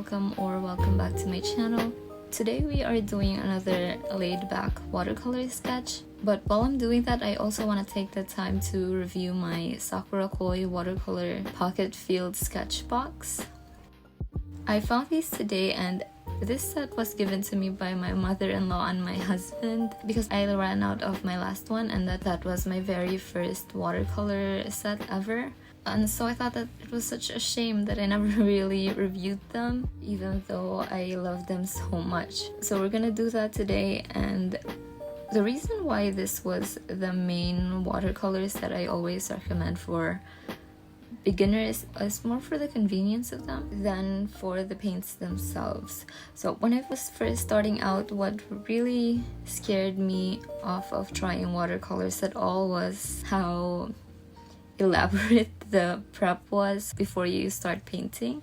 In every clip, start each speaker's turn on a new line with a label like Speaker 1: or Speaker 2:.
Speaker 1: welcome back to my channel. Today we are doing another laid-back watercolor sketch, but while I'm doing that, I also want to take the time to review my Sakura watercolor pocket filled sketch box. I found these today, and this set was given to me by my mother-in-law and my husband because I ran out of my last one, and that was my very first watercolor set ever. And so I thought that it was such a shame that I never really reviewed them, even though I love them so much. So we're gonna do that today, and the reason why this was the main watercolors that I always recommend for beginners is more for the convenience of them than for the paints themselves. So when I was first starting out, what really scared me off of trying watercolors at all was how elaborate the prep was before you start painting.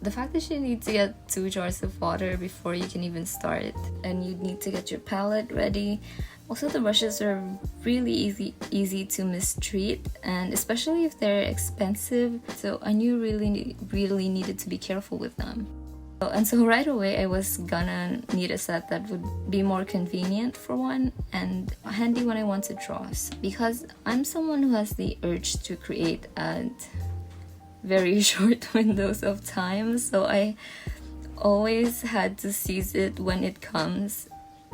Speaker 1: The fact that you need to get 2 jars of water before you can even start, and you need to get your palette ready. Also, the brushes are really easy to mistreat, and especially if they're expensive, so I knew really needed to be careful with them. And so right away I was gonna need a set that would be more convenient for one and handy when I want to draw, because I'm someone who has the urge to create at very short windows of time, so I always had to seize it when it comes.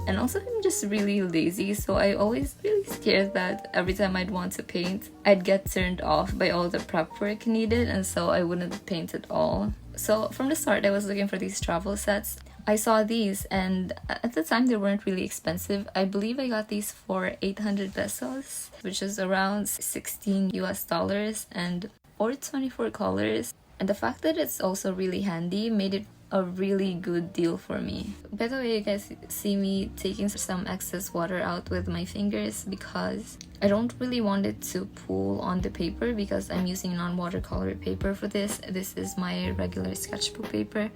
Speaker 1: And also I'm just really lazy, so I always really scared that every time I'd want to paint, I'd get turned off by all the prep work needed, and so I wouldn't paint at all. So from the start, I was looking for these travel sets. I saw these, and at the time they weren't really expensive. I believe I got these for 800 pesos, which is around 16 US dollars, and or 24 colors. And the fact that it's also really handy made it a really good deal for me. By the way, you guys see me taking some excess water out with my fingers because I don't really want it to pool on the paper, because I'm using non-watercolor paper for this. This is my regular sketchbook paper,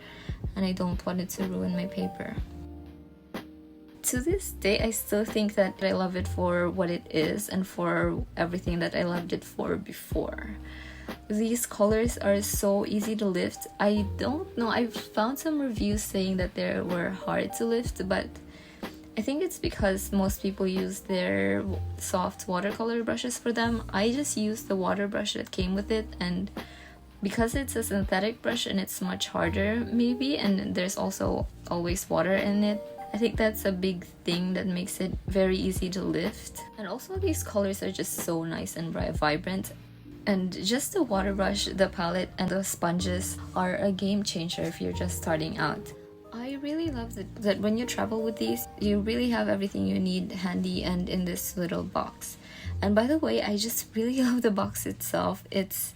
Speaker 1: and I don't want it to ruin my paper. To this day, I still think that I love it for what it is and for everything that I loved it for before. These colors are so easy to lift. I don't know, I've found some reviews saying that they were hard to lift, but I think it's because most people use their soft watercolor brushes for them. I just used the water brush that came with it, and because it's a synthetic brush and it's much harder maybe, and there's also always water in it, I think that's a big thing that makes it very easy to lift. And also these colors are just so nice and vibrant. And just the water brush, the palette, and the sponges are a game changer if you're just starting out. I really love that when you travel with these, you really have everything you need handy and in this little box. And by the way, I just really love the box itself. It's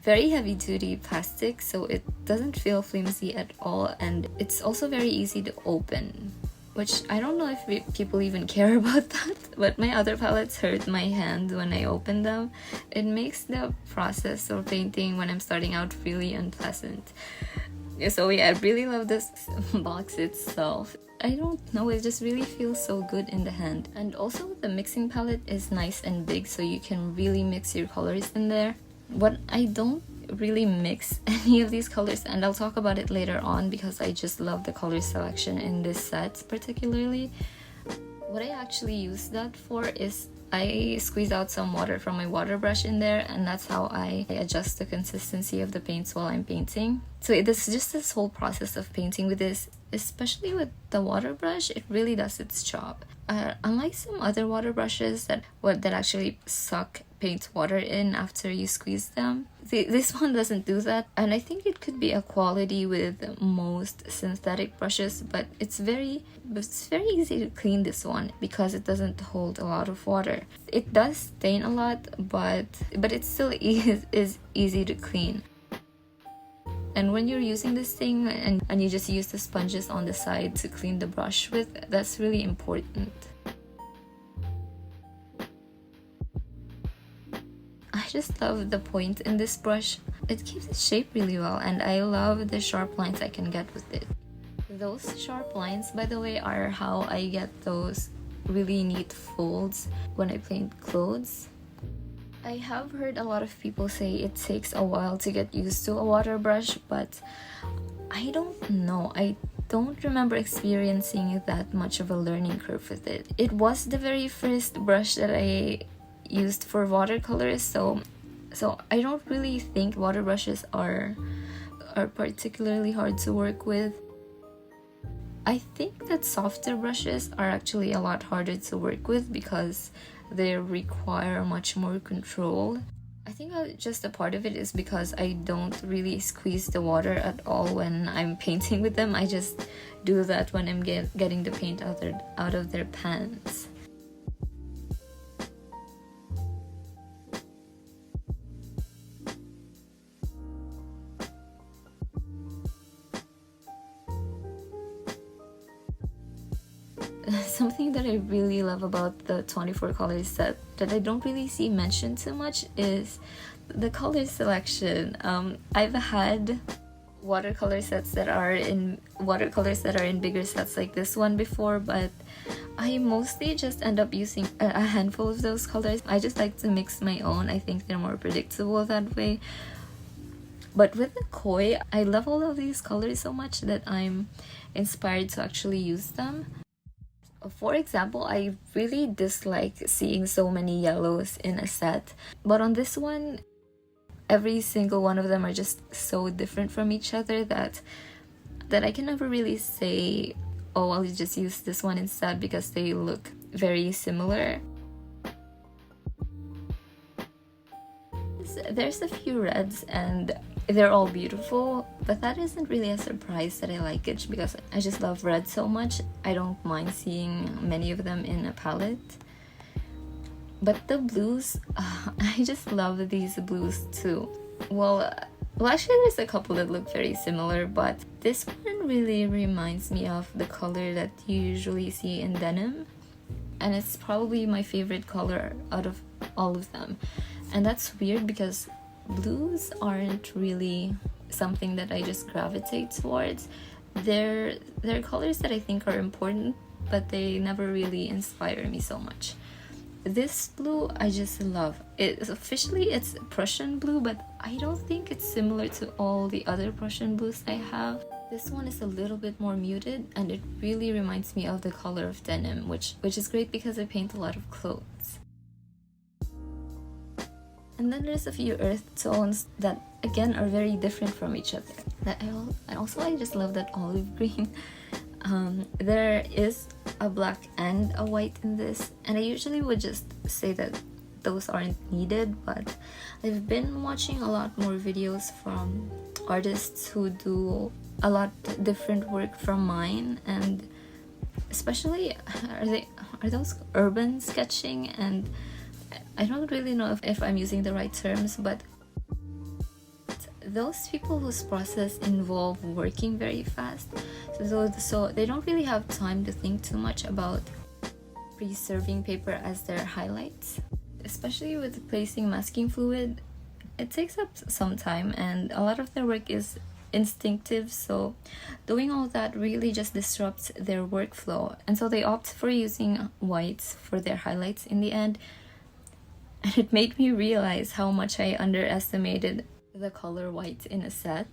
Speaker 1: very heavy duty plastic, so it doesn't feel flimsy at all, and it's also very easy to open. Which I don't know if people even care about that, but my other palettes hurt my hand when I open them. It makes the process of painting when I'm starting out really unpleasant. So yeah, I really love this box itself. I don't know, it just really feels so good in the hand. And also the mixing palette is nice and big, so you can really mix your colors in there. What I don't really mix any of these colors, and I'll talk about it later on because I just love the color selection in this set particularly. What I actually use that for is I squeeze out some water from my water brush in there, and that's how I adjust the consistency of the paints while I'm painting. So it's just this whole process of painting with this, especially with the water brush, it really does its job. Unlike some other water brushes that actually suck paint water in after you squeeze them, this one doesn't do that, and I think it could be a quality with most synthetic brushes, but it's very easy to clean this one because it doesn't hold a lot of water. It does stain a lot, but it still is easy to clean. And when you're using this thing and you just use the sponges on the side to clean the brush with, that's really important. I just love the point in this brush. It keeps its shape really well, and I love the sharp lines I can get with it. Those sharp lines, by the way, are how I get those really neat folds when I paint clothes. I have heard a lot of people say it takes a while to get used to a water brush, but I don't know. I don't remember experiencing that much of a learning curve with it. It was the very first brush that I used for watercolors, so I don't really think water brushes are particularly hard to work with. I think that softer brushes are actually a lot harder to work with because they require much more control. I think just a part of it is because I don't really squeeze the water at all when I'm painting with them. I just do that when I'm getting the paint out of their pans. Something that I really love about the 24 colors set that I don't really see mentioned too much is the color selection. I've had watercolor sets that are in bigger sets like this one before, but I mostly just end up using a handful of those colors. I just like to mix my own. I think they're more predictable that way. But with the koi, I love all of these colors so much that I'm inspired to actually use them. For example, I really dislike seeing so many yellows in a set, but on this one, every single one of them are just so different from each other that I can never really say, oh, I'll just use this one instead because they look very similar. There's a few reds and they're all beautiful, but that isn't really a surprise that I like it because I just love red so much. I don't mind seeing many of them in a palette. But the blues, I just love these blues too. Well, actually there's a couple that look very similar, but this one really reminds me of the color that you usually see in denim. And it's probably my favorite color out of all of them. And that's weird because blues aren't really something that I just gravitate towards. They're colors that I think are important, but they never really inspire me so much. This blue I just love. It's Prussian blue, but I don't think it's similar to all the other Prussian blues I have. This one is a little bit more muted and it really reminds me of the color of denim, which is great because I paint a lot of clothes. And then there's a few earth tones that again are very different from each other. I just love that olive green. There is a black and a white in this, and I usually would just say that those aren't needed, but I've been watching a lot more videos from artists who do a lot different work from mine, and especially are those urban sketching, and I don't really know if I'm using the right terms, but those people whose process involve working very fast, so they don't really have time to think too much about preserving paper as their highlights. Especially with placing masking fluid, it takes up some time and a lot of their work is instinctive, so doing all that really just disrupts their workflow, and so they opt for using whites for their highlights in the end. And it made me realize how much I underestimated the color white in a set.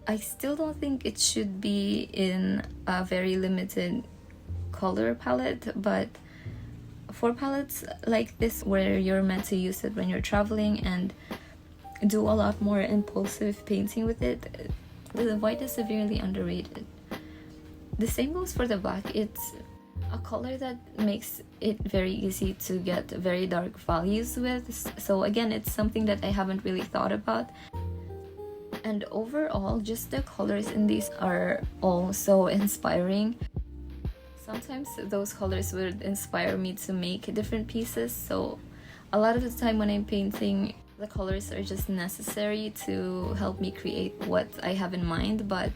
Speaker 1: I still don't think it should be in a very limited color palette, but for palettes like this where you're meant to use it when you're traveling and do a lot more impulsive painting with it, the white is severely underrated. The same goes for the black. It's a color that makes it very easy to get very dark values with, so again, it's something that I haven't really thought about. And overall, just the colors in these are all so inspiring. Sometimes those colors would inspire me to make different pieces, so a lot of the time when I'm painting, the colors are just necessary to help me create what I have in mind. But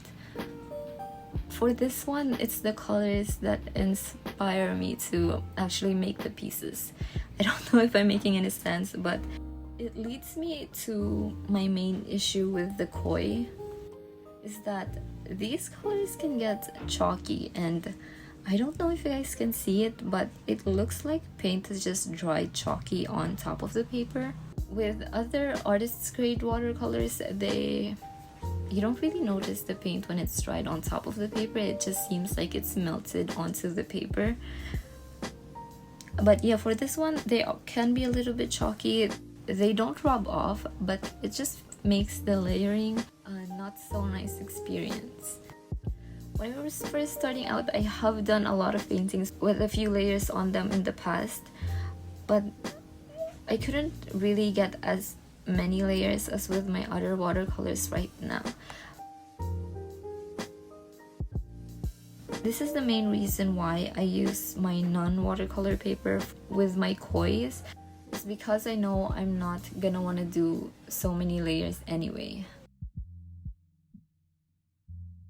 Speaker 1: for this one, it's the colors that inspire me to actually make the pieces. I don't know if I'm making any sense, but it leads me to my main issue with the koi, is that these colors can get chalky, and I don't know if you guys can see it, but it looks like paint has just dried chalky on top of the paper. With other artists' grade watercolors, they you don't really notice the paint when it's dried on top of the paper. It just seems like it's melted onto the paper. But yeah, for this one, they can be a little bit chalky. They don't rub off, but it just makes the layering a not so nice experience. When I was first starting out, I have done a lot of paintings with a few layers on them in the past, but I couldn't really get as many layers as with my other watercolors right now. This is the main reason why I use my non-watercolor paper with my kois. It's because I know I'm not gonna want to do so many layers anyway.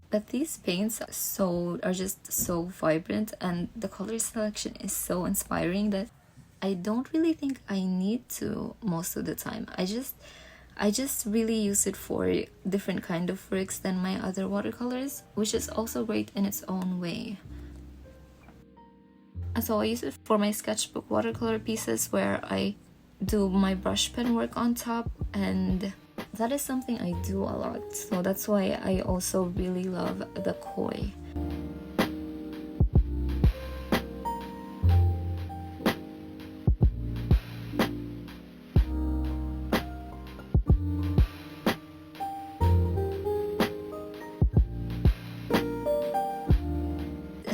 Speaker 1: But these paints are just so vibrant, and the color selection is so inspiring that I don't really think I need to most of the time. I just really use it for different kind of works than my other watercolors, which is also great in its own way. And so I use it for my sketchbook watercolor pieces where I do my brush pen work on top, and that is something I do a lot. So that's why I also really love the koi.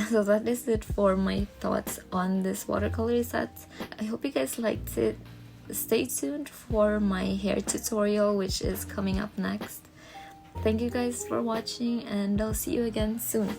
Speaker 1: So that is it for my thoughts on this watercolor set. I hope you guys liked it. Stay tuned for my hair tutorial, which is coming up next. Thank you guys for watching, and I'll see you again soon.